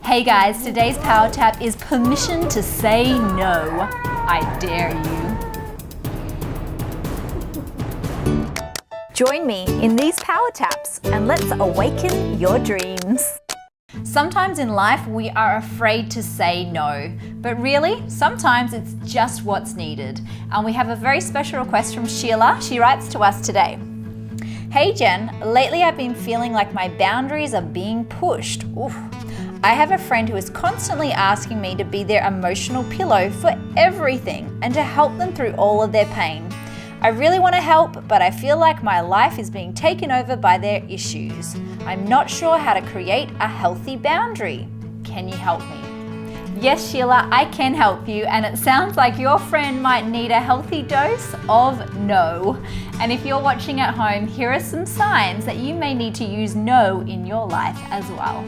Hey guys, today's power tap is permission to say no. I dare you. Join me in these power taps and let's awaken your dreams. Sometimes in life we are afraid to say no, but really, sometimes it's just what's needed. And we have a very special request from Sheila. She writes to us today. Hey Jen, lately I've been feeling like my boundaries are being pushed. Oof. I have a friend who is constantly asking me to be their emotional pillow for everything and to help them through all of their pain. I really want to help, but I feel like my life is being taken over by their issues. I'm not sure how to create a healthy boundary. Can you help me? Yes, Sheila, I can help you, and it sounds like your friend might need a healthy dose of no. And if you're watching at home, here are some signs that you may need to use no in your life as well.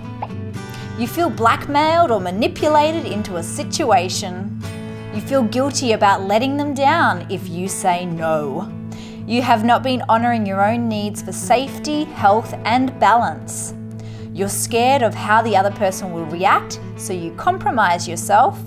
You feel blackmailed or manipulated into a situation. You feel guilty about letting them down if you say no. You have not been honoring your own needs for safety, health, and balance. You're scared of how the other person will react, so you compromise yourself.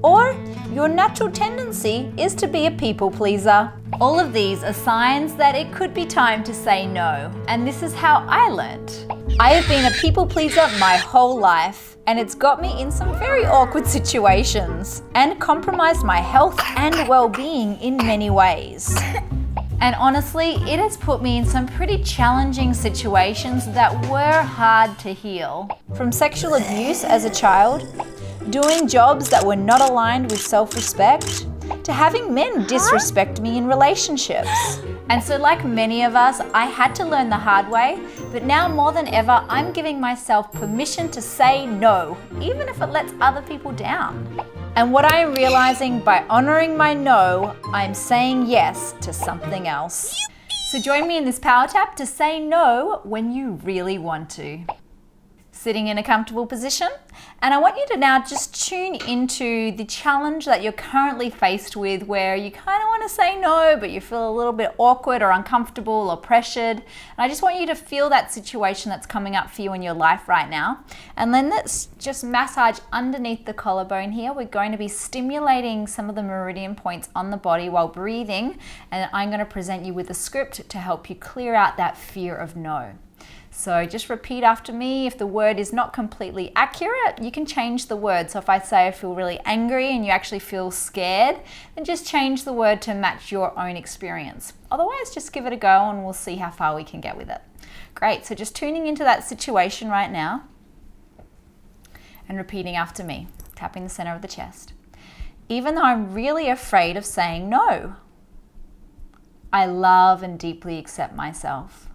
Or your natural tendency is to be a people pleaser. All of these are signs that it could be time to say no, and this is how I learnt. I have been a people pleaser my whole life, and it's got me in some very awkward situations and compromised my health and well-being in many ways. And honestly, it has put me in some pretty challenging situations that were hard to heal. From sexual abuse as a child, doing jobs that were not aligned with self-respect, to having men disrespect me in relationships. And so like many of us, I had to learn the hard way, but now more than ever, I'm giving myself permission to say no, even if it lets other people down. And what I am realizing, by honoring my no, I'm saying yes to something else. So join me in this power tap to say no when you really want to. Sitting in a comfortable position, and I want you to now just tune into the challenge that you're currently faced with, where you kind of want to say no, but you feel a little bit awkward or uncomfortable or pressured. And I just want you to feel that situation that's coming up for you in your life right now. And then let's just massage underneath the collarbone here. We're going to be stimulating some of the meridian points on the body while breathing, and I'm going to present you with a script to help you clear out that fear of no. So just repeat after me. If the word is not completely accurate, you can change the word. So if I say I feel really angry and you actually feel scared, then just change the word to match your own experience. Otherwise, just give it a go and we'll see how far we can get with it. Great, so just tuning into that situation right now and repeating after me, tapping the center of the chest. Even though I'm really afraid of saying no, I love and deeply accept myself.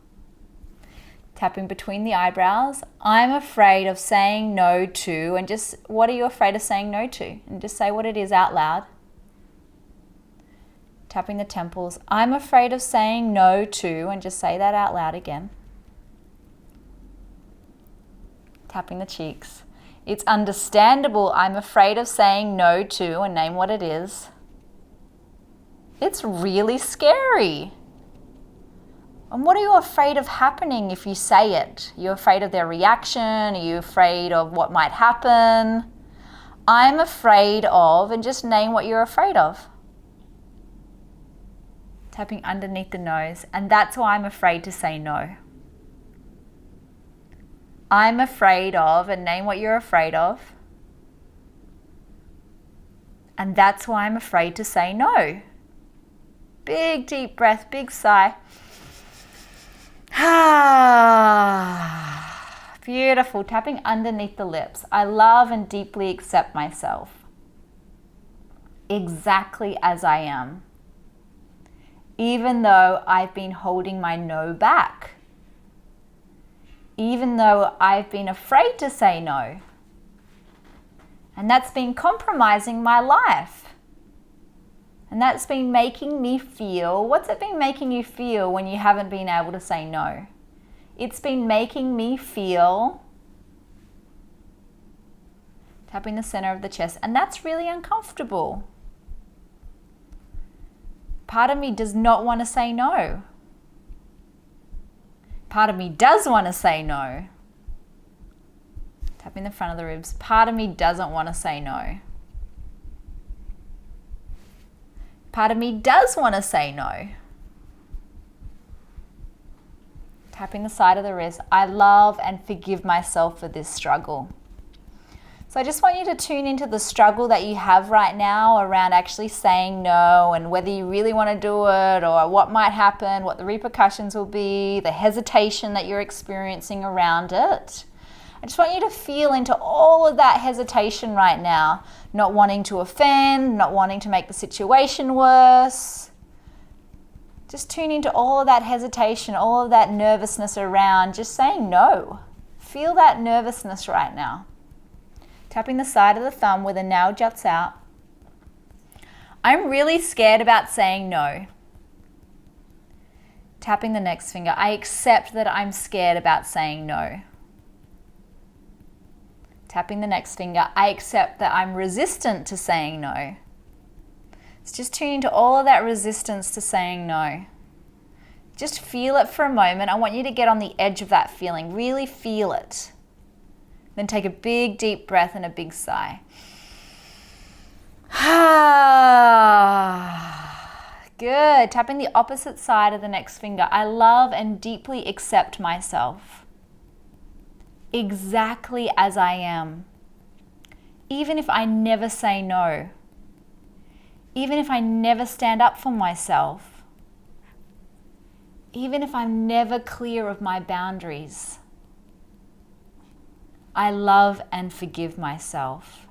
Tapping between the eyebrows, I'm afraid of saying no to, and just what are you afraid of saying no to? And just say what it is out loud. Tapping the temples, I'm afraid of saying no to, and just say that out loud again. Tapping the cheeks, it's understandable I'm afraid of saying no to, and name what it is. It's really scary. And what are you afraid of happening if you say it? You're afraid of their reaction? Are you afraid of what might happen? I'm afraid of, and just name what you're afraid of. Tapping underneath the nose, and that's why I'm afraid to say no. I'm afraid of, and name what you're afraid of. And that's why I'm afraid to say no. Big deep breath, big sigh. Beautiful. Tapping underneath the lips. I love and deeply accept myself exactly as I am, even though I've been holding my no back, even though I've been afraid to say no, and that's been compromising my life. And that's been making me feel, what's it been making you feel when you haven't been able to say no? It's been making me feel, tapping the center of the chest, and that's really uncomfortable. Part of me does not want to say no. Part of me does want to say no. Tapping the front of the ribs. Part of me doesn't want to say no. Part of me does want to say no. Tapping the side of the wrist. I love and forgive myself for this struggle. So I just want you to tune into the struggle that you have right now around actually saying no, and whether you really want to do it or what might happen, what the repercussions will be, the hesitation that you're experiencing around it. I just want you to feel into all of that hesitation right now, not wanting to offend, not wanting to make the situation worse. Just tune into all of that hesitation, all of that nervousness around just saying no. Feel that nervousness right now. Tapping the side of the thumb where the nail juts out. I'm really scared about saying no. Tapping the next finger. I accept that I'm scared about saying no. Tapping the next finger. I accept that I'm resistant to saying no. It's just tuning to all of that resistance to saying no. Just feel it for a moment. I want you to get on the edge of that feeling. Really feel it. Then take a big deep breath and a big sigh. Good. Tapping the opposite side of the next finger. I love and deeply accept myself exactly as I am. Even if I never say no. Even if I never stand up for myself. Even if I'm never clear of my boundaries. I love and forgive myself.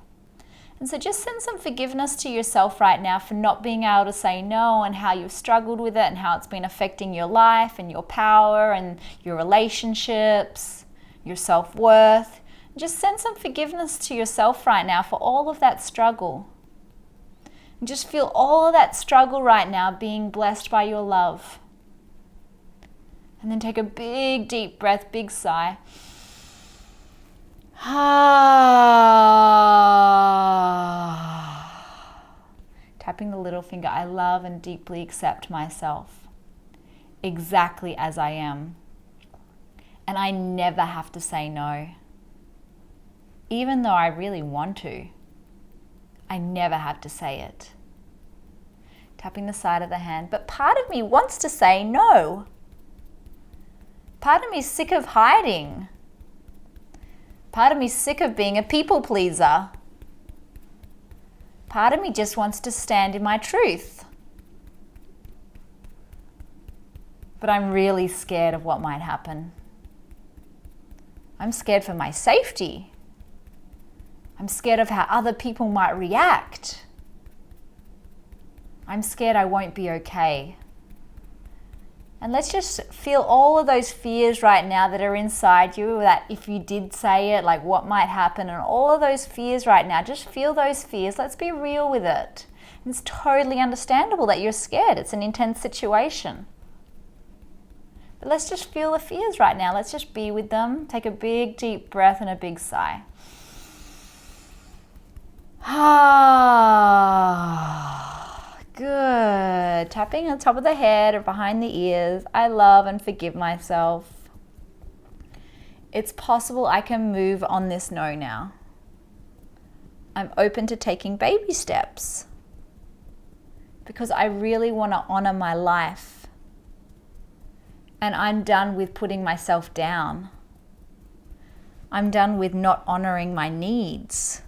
And so just send some forgiveness to yourself right now for not being able to say no, and how you've struggled with it and how it's been affecting your life and your power and your relationships, your self-worth. Just send some forgiveness to yourself right now for all of that struggle. And just feel all of that struggle right now being blessed by your love. And then take a big deep breath, big sigh. Tapping the little finger. I love and deeply accept myself exactly as I am. And I never have to say no. Even though I really want to, I never have to say it. Tapping the side of the hand. But part of me wants to say no. Part of me is sick of hiding. Part of me is sick of being a people pleaser. Part of me just wants to stand in my truth. But I'm really scared of what might happen. I'm scared for my safety. I'm scared of how other people might react. I'm scared I won't be okay. And let's just feel all of those fears right now that are inside you, that if you did say it, like what might happen, and all of those fears right now, just feel those fears. Let's be real with it. It's totally understandable that you're scared. It's an intense situation. But let's just feel the fears right now. Let's just be with them. Take a big deep breath and a big sigh. Good. Tapping on top of the head or behind the ears. I love and forgive myself. It's possible I can move on this no now. I'm open to taking baby steps because I really want to honor my life. And I'm done with putting myself down. I'm done with not honoring my needs.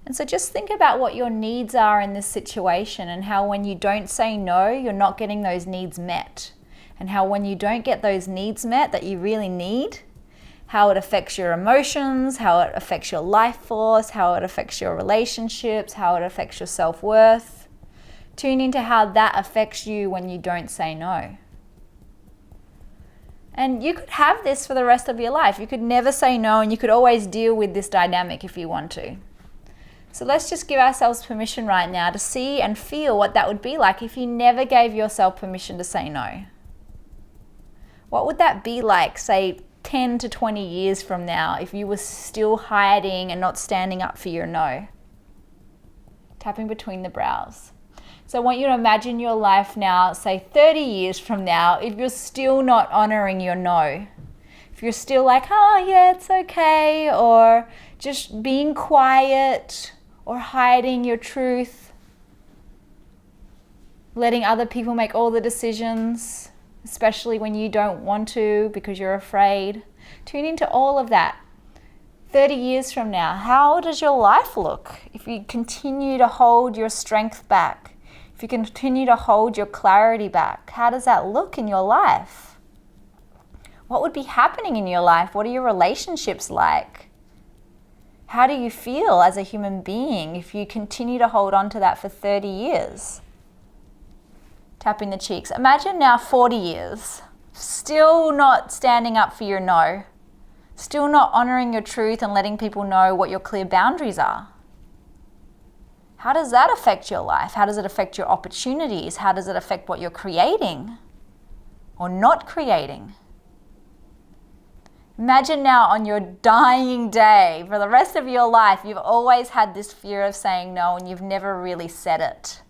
And so just think about what your needs are in this situation, and how when you don't say no, you're not getting those needs met. And how when you don't get those needs met that you really need, how it affects your emotions, how it affects your life force, how it affects your relationships, how it affects your self-worth. Tune into how that affects you when you don't say no. And you could have this for the rest of your life. You could never say no, and you could always deal with this dynamic if you want to. So let's just give ourselves permission right now to see and feel what that would be like if you never gave yourself permission to say no. What would that be like, say, 10 to 20 years from now, if you were still hiding and not standing up for your no? Tapping between the brows. So I want you to imagine your life now, say 30 years from now, if you're still not honoring your no. If you're still like, oh yeah, it's okay, or just being quiet or hiding your truth, letting other people make all the decisions, especially when you don't want to because you're afraid. Tune into all of that. 30 years from now, how does your life look if you continue to hold your strength back? If you continue to hold your clarity back, how does that look in your life? What would be happening in your life? What are your relationships like? How do you feel as a human being if you continue to hold on to that for 30 years? Tapping the cheeks. Imagine now 40 years, still not standing up for your no, still not honoring your truth and letting people know what your clear boundaries are. How does that affect your life? How does it affect your opportunities? How does it affect what you're creating or not creating? Imagine now on your dying day, for the rest of your life, you've always had this fear of saying no and you've never really said it.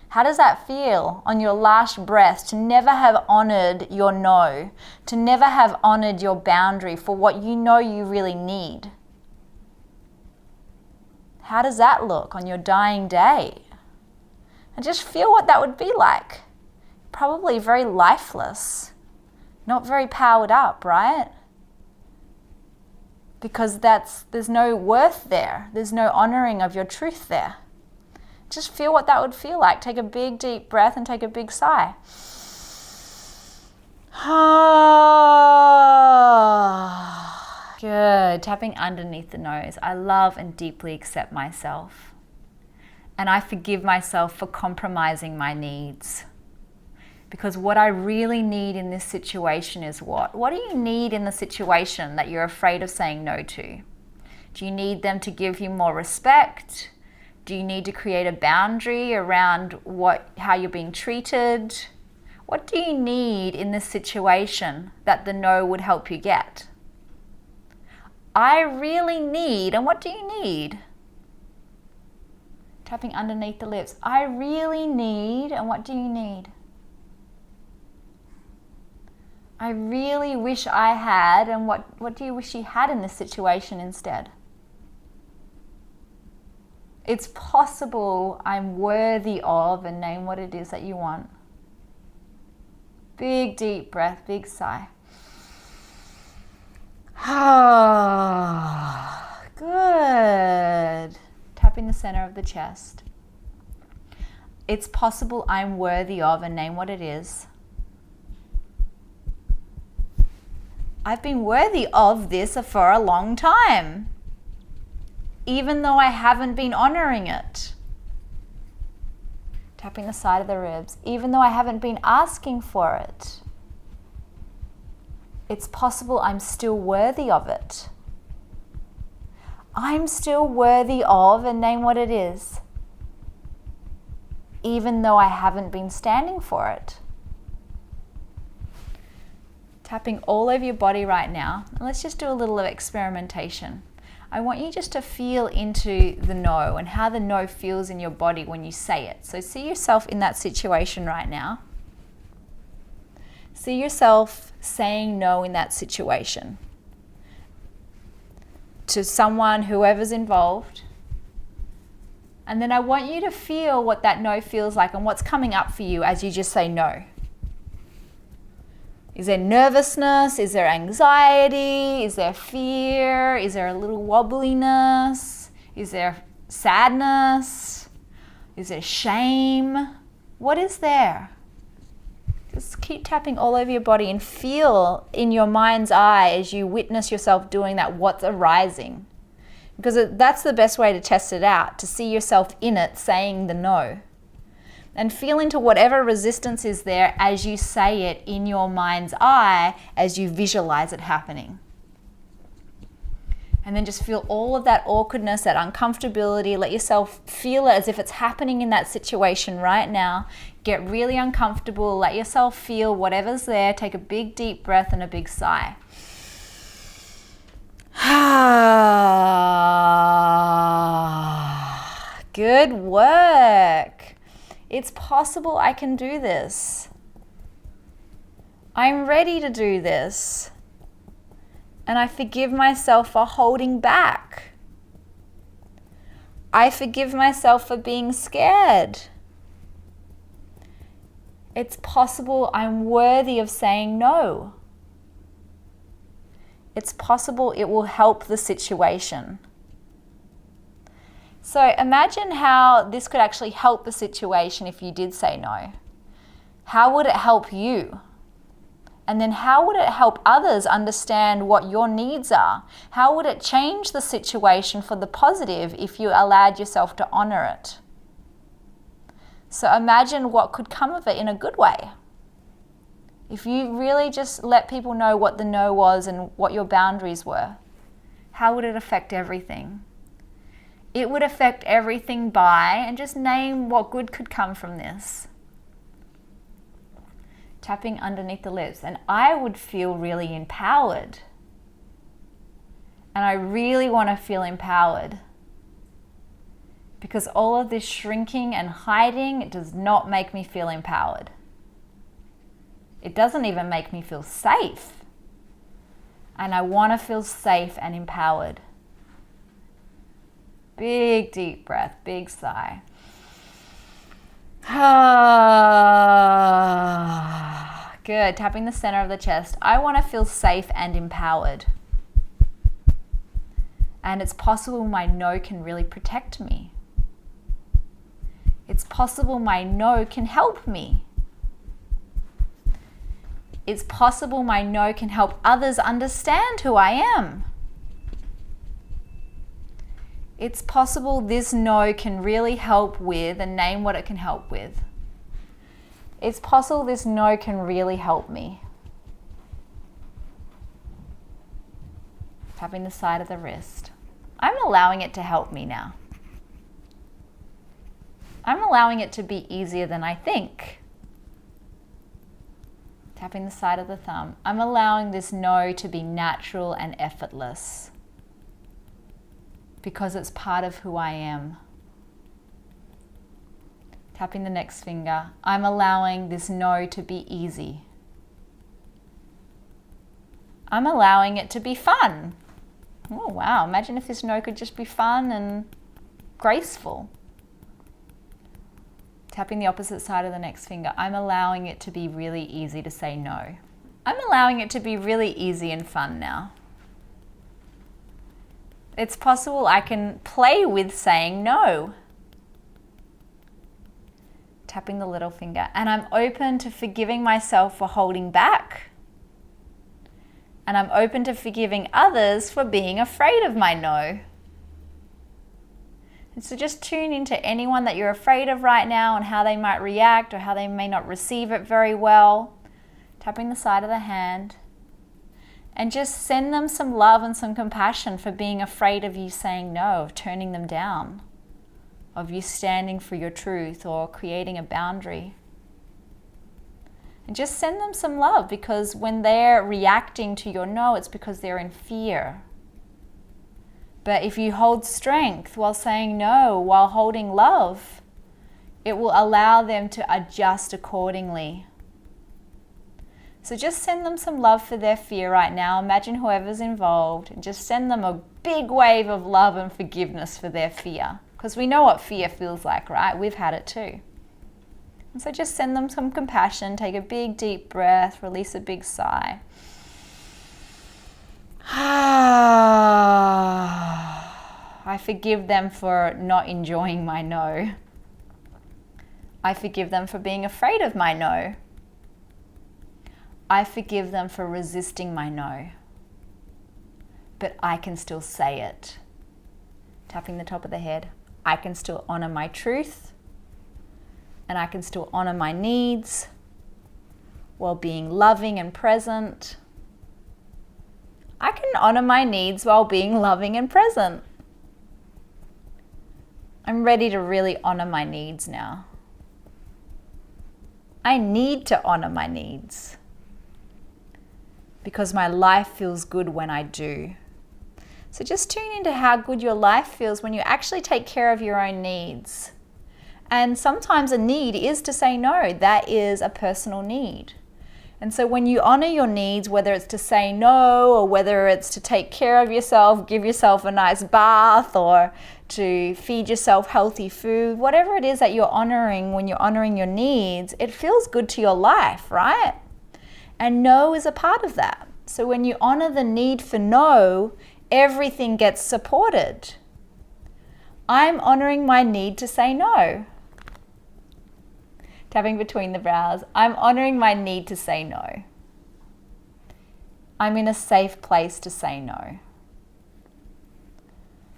How does that feel on your last breath to never have honored your no, to never have honored your boundary for what you know you really need? How does that look on your dying day? And just feel what that would be like. Probably very lifeless, not very powered up, right? Because there's no worth there. There's no honoring of your truth there. Just feel what that would feel like. Take a big deep breath and take a big sigh. Good. Tapping underneath the nose. I love and deeply accept myself. And I forgive myself for compromising my needs. Because what I really need in this situation is what? What do you need in the situation that you're afraid of saying no to? Do you need them to give you more respect? Do you need to create a boundary around how you're being treated? What do you need in this situation that the no would help you get? I really need, and what do you need? Tapping underneath the lips. I really need, and what do you need? I really wish I had, and what do you wish you had in this situation instead? It's possible I'm worthy of, and name what it is that you want. Big deep breath, big sigh. Good. Tapping the center of the chest. It's possible I'm worthy of, and name what it is. I've been worthy of this for a long time, even though I haven't been honoring it. Tapping the side of the ribs, even though I haven't been asking for it. It's possible I'm still worthy of it. I'm still worthy of, and name what it is, even though I haven't been standing for it. Tapping all over your body right now. And let's just do a little of experimentation. I want you just to feel into the no and how the no feels in your body when you say it. So see yourself in that situation right now. See yourself saying no in that situation to someone, whoever's involved. And then I want you to feel what that no feels like and what's coming up for you as you just say no. Is there nervousness? Is there anxiety? Is there fear? Is there a little wobbliness? Is there sadness? Is there shame? What is there? Just keep tapping all over your body and feel in your mind's eye as you witness yourself doing that, what's arising. Because that's the best way to test it out, to see yourself in it saying the no. And feel into whatever resistance is there as you say it in your mind's eye, as you visualize it happening. And then just feel all of that awkwardness, that uncomfortability. Let yourself feel it as if it's happening in that situation right now. Get really uncomfortable. Let yourself feel whatever's there. Take a big deep breath and a big sigh. Good work. It's possible I can do this. I'm ready to do this. And I forgive myself for holding back. I forgive myself for being scared. It's possible I'm worthy of saying no. It's possible it will help the situation. So imagine how this could actually help the situation if you did say no. How would it help you? And then how would it help others understand what your needs are? How would it change the situation for the positive if you allowed yourself to honor it? So imagine what could come of it in a good way. If you really just let people know what the no was and what your boundaries were, how would it affect everything? It would affect everything by, and just name what good could come from this. Tapping underneath the lips. And I would feel really empowered. And I really want to feel empowered. Because all of this shrinking and hiding, it does not make me feel empowered. It doesn't even make me feel safe. And I want to feel safe and empowered. Big deep breath, big sigh. Good. Tapping the center of the chest. I want to feel safe and empowered. And it's possible my no can really protect me. It's possible my no can help me. It's possible my no can help others understand who I am. It's possible this no can really help with, and name what it can help with. It's possible this no can really help me. Tapping the side of the wrist. I'm allowing it to help me now. I'm allowing it to be easier than I think. Tapping the side of the thumb. I'm allowing this no to be natural and effortless. Because it's part of who I am. Tapping the next finger. I'm allowing this no to be easy. I'm allowing it to be fun. Oh wow, imagine if this no could just be fun and graceful. Tapping the opposite side of the next finger. I'm allowing it to be really easy to say no. I'm allowing it to be really easy and fun now. It's possible I can play with saying no. Tapping the little finger. And I'm open to forgiving myself for holding back. And I'm open to forgiving others for being afraid of my no. And so just tune into anyone that you're afraid of right now and how they might react or how they may not receive it very well. Tapping the side of the hand. And just send them some love and some compassion for being afraid of you saying no, of turning them down, of you standing for your truth or creating a boundary. And just send them some love, because when they're reacting to your no, it's because they're in fear. But if you hold strength while saying no, while holding love, it will allow them to adjust accordingly. So just send them some love for their fear right now. Imagine whoever's involved and just send them a big wave of love and forgiveness for their fear. Because we know what fear feels like, right? We've had it too. And so just send them some compassion. Take a big deep breath. Release a big sigh. I forgive them for not enjoying my no. I forgive them for being afraid of my no. I forgive them for resisting my no. But I can still say it. Tapping the top of the head. I can still honor my truth. And I can still honor my needs while being loving and present. I can honor my needs while being loving and present. I'm ready to really honor my needs now. I need to honor my needs. Because my life feels good when I do. So just tune into how good your life feels when you actually take care of your own needs. And sometimes a need is to say no. That is a personal need. And so when you honor your needs, whether it's to say no or whether it's to take care of yourself, give yourself a nice bath or to feed yourself healthy food, whatever it is that you're honoring when you're honoring your needs, it feels good to your life, right? And no is a part of that. So when you honor the need for no, everything gets supported. I'm honoring my need to say no. Tapping between the brows. I'm honoring my need to say no. I'm in a safe place to say no.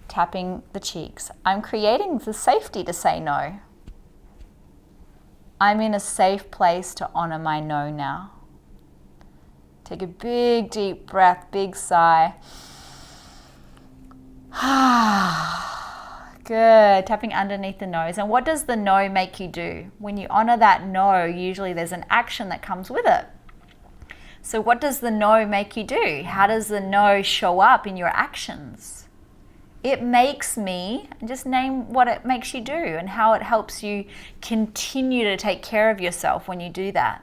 Tapping the cheeks. I'm creating the safety to say no. I'm in a safe place to honor my no now. Take a big, deep breath, big sigh. Good. Tapping underneath the nose. And what does the no make you do? When you honor that no, usually there's an action that comes with it. So what does the no make you do? How does the no show up in your actions? It makes me, just name what it makes you do and how it helps you continue to take care of yourself when you do that.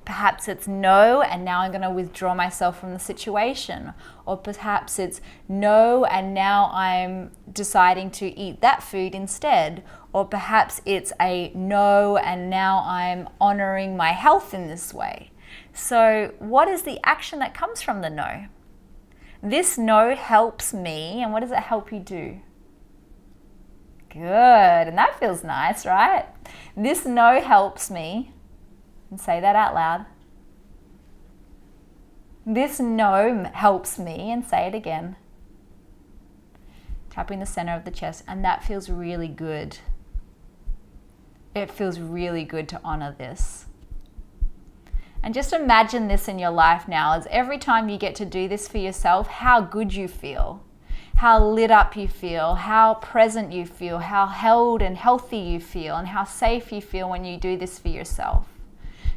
Perhaps it's no, and now I'm going to withdraw myself from the situation. Or perhaps it's no, and now I'm deciding to eat that food instead. Or perhaps it's a no, and now I'm honoring my health in this way. So what is the action that comes from the no? This no helps me, and what does it help you do? Good, and that feels nice, right? This no helps me. And say that out loud. This no helps me, and say it again. Tapping the center of the chest, and that feels really good. It feels really good to honor this. And just imagine this in your life now, as every time you get to do this for yourself, how good you feel, how lit up you feel, how present you feel, how held and healthy you feel, and how safe you feel when you do this for yourself.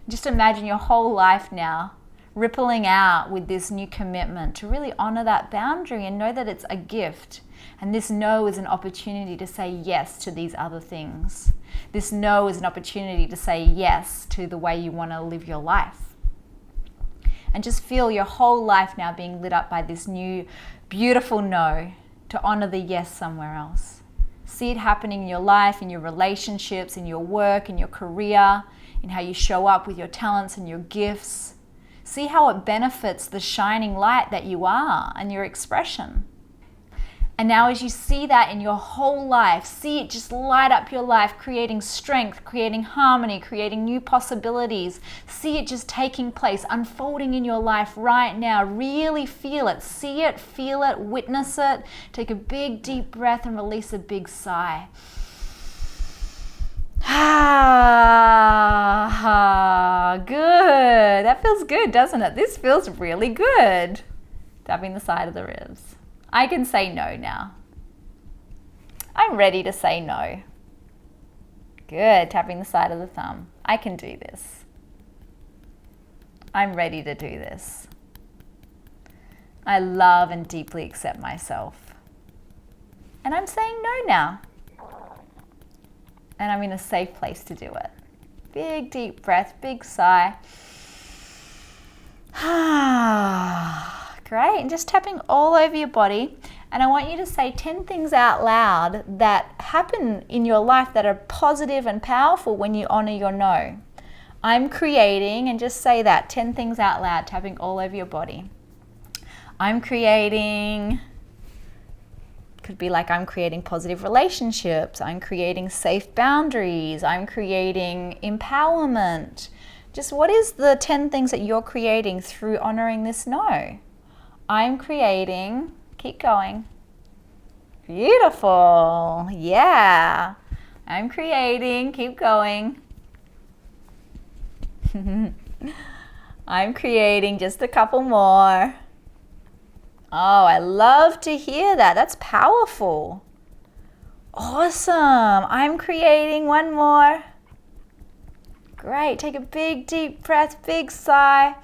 Just imagine your whole life now rippling out with this new commitment to really honor that boundary and know that it's a gift. And this no is an opportunity to say yes to these other things. This no is an opportunity to say yes to the way you want to live your life. And just feel your whole life now being lit up by this new beautiful no to honor the yes somewhere else. See it happening in your life, in your relationships, in your work, in your career, in how you show up with your talents and your gifts. See how it benefits the shining light that you are and your expression. And now as you see that in your whole life, see it just light up your life, creating strength, creating harmony, creating new possibilities. See it just taking place, unfolding in your life right now. Really feel it, see it, feel it, witness it. Take a big deep breath and release a big sigh. Good. That feels good, doesn't it? This feels really good. Tapping the side of the ribs. I can say no now. I'm ready to say no. Good. Tapping the side of the thumb. I can do this. I'm ready to do this. I love and deeply accept myself. And I'm saying no now. And I'm in a safe place to do it. Big deep breath, big sigh. Great, and just tapping all over your body. And I want you to say 10 things out loud that happen in your life that are positive and powerful when you honor your no. I'm creating, and just say that, 10 things out loud, tapping all over your body. I'm creating... Could be like, I'm creating positive relationships, I'm creating safe boundaries, I'm creating empowerment. Just what is the 10 things that you're creating through honoring this no? I'm creating, keep going. Beautiful, yeah. I'm creating, keep going. I'm creating, just a couple more. Oh, I love to hear that. That's powerful. Awesome. I'm creating one more. Great. Take a big, deep breath, big sigh.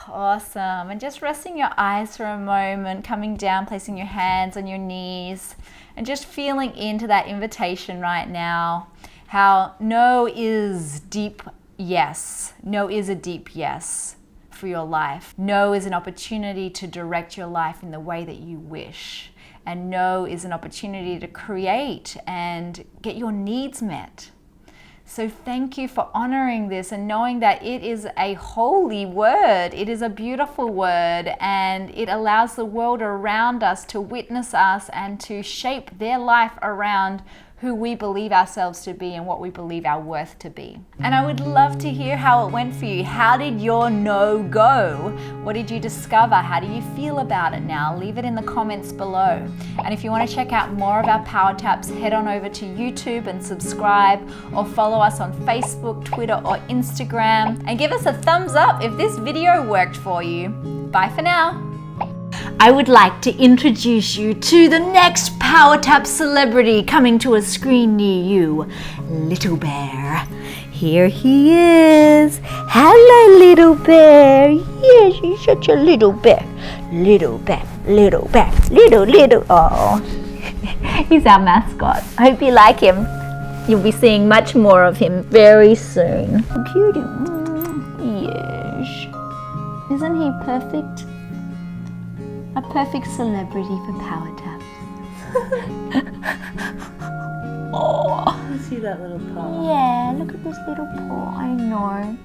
Awesome. And just resting your eyes for a moment, coming down, placing your hands on your knees, and just feeling into that invitation right now. how no is deep yes. No is a deep yes for your life. No is an opportunity to direct your life in the way that you wish. And no is an opportunity to create and get your needs met. So thank you for honoring this and knowing that it is a holy word. It is a beautiful word, and it allows the world around us to witness us and to shape their life around who we believe ourselves to be and what we believe our worth to be. And I would love to hear how it went for you. How did your no go? What did you discover? How do you feel about it now? Leave it in the comments below. And if you want to check out more of our Power Taps, head on over to YouTube and subscribe, or follow us on Facebook, Twitter, or Instagram. And give us a thumbs up if this video worked for you. Bye for now. I would like to introduce you to the next Power Tap celebrity coming to a screen near you, Little Bear. Here he is. Hello, Little Bear. Yes, he's such a little bear. Little bear, little bear, little. Oh, he's our mascot. I hope you like him. You'll be seeing much more of him very soon. How cute. Yes. Isn't he perfect? A perfect celebrity for Power Taps. Oh, You see that little paw? yeah, look at this little paw. I know.